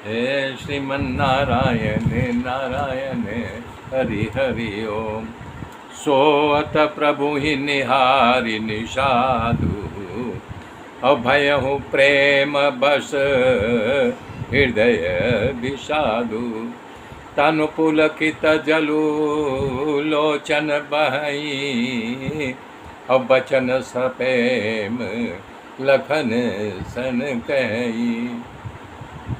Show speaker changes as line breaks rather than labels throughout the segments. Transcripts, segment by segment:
हे श्रीमन्नारायण नारायण हरि हरि ओम। सोअत प्रभु ही निहारि निषादु, अभयहु प्रेम बस हृदय विषादु। तनु पुलकित जलु लोचन बहई, अब बचन सप्रेम लखन सन कही।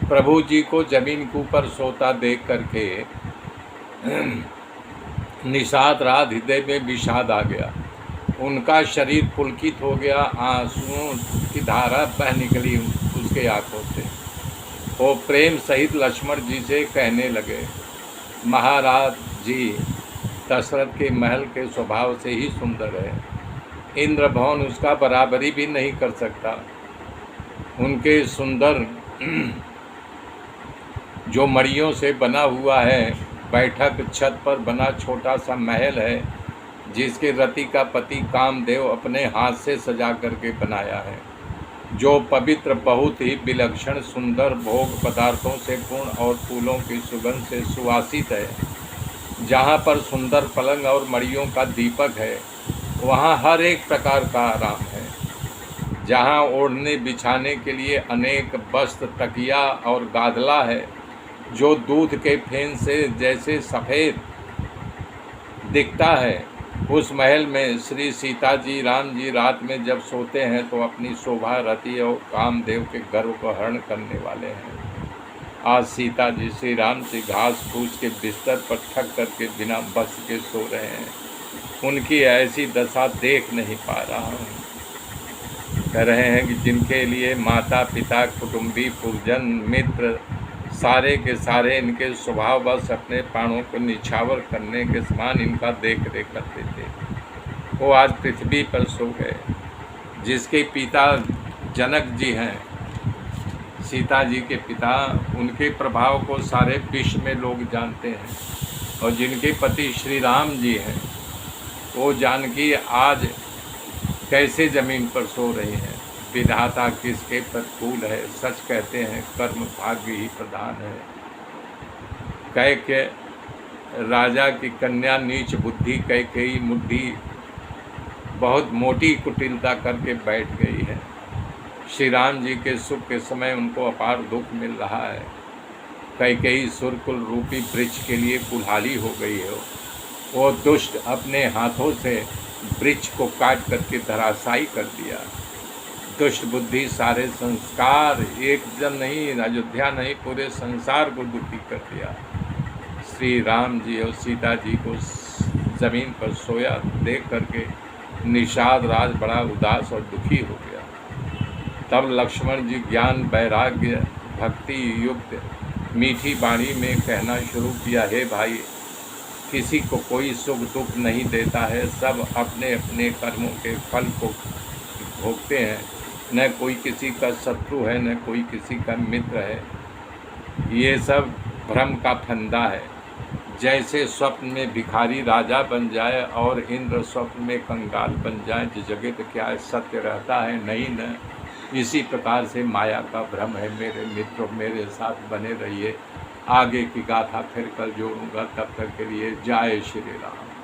प्रभु जी को जमीन के ऊपर सोता देख करके निषाद रात हृदय में विषाद आ गया। उनका शरीर पुलकित हो गया, आंसुओं की धारा बह निकली उसके आंखों से। वो प्रेम सहित लक्ष्मण जी से कहने लगे, महाराज जी दशरथ के महल के स्वभाव से ही सुंदर है, इंद्र भवन उसका बराबरी भी नहीं कर सकता। उनके सुंदर जो मड़ियों से बना हुआ है बैठक छत पर बना छोटा सा महल है, जिसके रति का पति कामदेव अपने हाथ से सजा करके बनाया है, जो पवित्र बहुत ही विलक्षण सुंदर भोग पदार्थों से पूर्ण और फूलों की सुगंध से सुवासित है, जहाँ पर सुंदर पलंग और मड़ियों का दीपक है, वहाँ हर एक प्रकार का आराम है, जहाँ ओढ़ने बिछाने के लिए अनेक वस्त्र तकिया और गादला है, जो दूध के फेन से जैसे सफ़ेद दिखता है। उस महल में श्री सीता जी राम जी रात में जब सोते हैं तो अपनी शोभा रति और कामदेव के गर्व को हरण करने वाले हैं। आज सीता जी श्री राम जी घास फूस के बिस्तर पर थक करके बिना बस के सो रहे हैं। उनकी ऐसी दशा देख नहीं पा रहा हूँ। कह रहे हैं कि जिनके लिए माता पिता कुटुंबी परिजन मित्र सारे के सारे इनके स्वभाव बस अपने प्राणों को निछावर करने के समान इनका देख रेख करते थे, वो आज पृथ्वी पर सो गए। जिसके पिता जनक जी हैं, सीता जी के पिता, उनके प्रभाव को सारे विश्व में लोग जानते हैं, और जिनके पति श्री राम जी हैं, वो जानकी आज कैसे ज़मीन पर सो रही हैं। विधाता किसके प्रतिकूल है, सच कहते हैं कर्म भाग्य ही प्रधान है। कह के राजा की कन्या नीच बुद्धि कह कई मुद्दी बहुत मोटी कुटिलता करके बैठ गई है। श्री राम जी के सुख के समय उनको अपार दुख मिल रहा है। कई सुरकुल रूपी वृक्ष के लिए कुल्हाड़ी हो गई हो। वो दुष्ट अपने हाथों से वृक्ष को काट करके धराशायी कर दिया। दुष्ट बुद्धि सारे संस्कार, एक जन नहीं, अयोध्या नहीं, पूरे संसार को दुखी कर दिया। श्री राम जी और सीता जी को ज़मीन पर सोया देख करके निषाद राज बड़ा उदास और दुखी हो गया। तब लक्ष्मण जी ज्ञान वैराग्य भक्ति युक्त मीठी वाणी में कहना शुरू किया, हे भाई, किसी को कोई सुख दुख नहीं देता है, सब अपने अपने कर्मों के फल को भोगते हैं। न कोई किसी का शत्रु है, न कोई किसी का मित्र है। ये सब भ्रम का फंदा है। जैसे स्वप्न में भिखारी राजा बन जाए और इंद्र स्वप्न में कंगाल बन जाए, जो जगत क्या है, सत्य रहता है नहीं न। इसी प्रकार से माया का भ्रम है। मेरे मित्रों, मेरे साथ बने रहिए। आगे की गाथा फिर कल जोड़ूंगा। तब तक के लिए जय श्री राम।